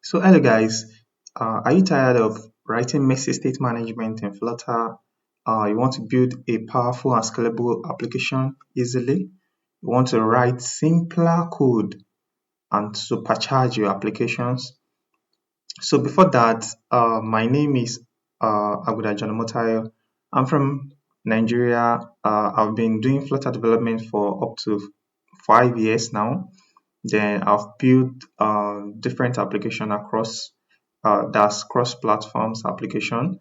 So hello guys, are you tired of writing messy state management in Flutter? You want to build a powerful and scalable application easily? You want to write simpler code and supercharge your applications? So before that, my name is Aguda Janamotayo. I'm from Nigeria. I've been doing Flutter development for up to 5 years now. Then I've built different application across that's cross platforms application.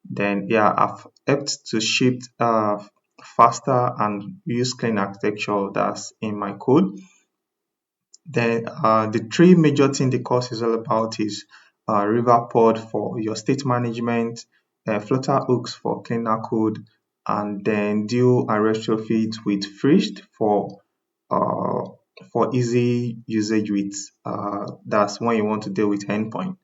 Then yeah, I've helped to shift faster and use clean architecture that's in my code. Then the three major things the course is all about is Riverpod for your state management, Flutter Hooks for cleaner code, and then deal and retrofit with Frished uh, for easy usage with that's when you want to deal with endpoint.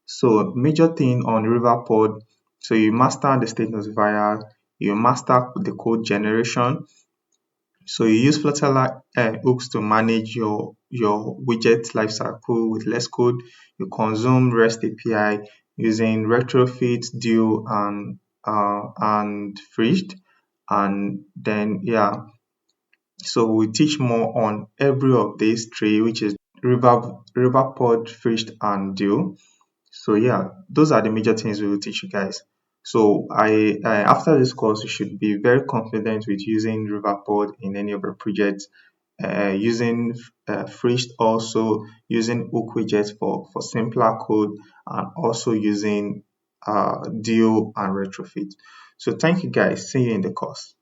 So major thing on Riverpod, so you master the state notifier, you master the code generation, so you use Flutter hooks to manage your widget lifecycle with less code. You consume REST API using retrofit, deal, and fridged. And then yeah, so we teach more on every of these three, which is Riverpod, fridged, and deal. So yeah, those are the major things we will teach you guys. So I after this course, you should be very confident with using Riverpod in any of your projects, using Frished, also using Hook widgets for simpler code, and also using Deal and Retrofit. So thank you guys. See you in the course.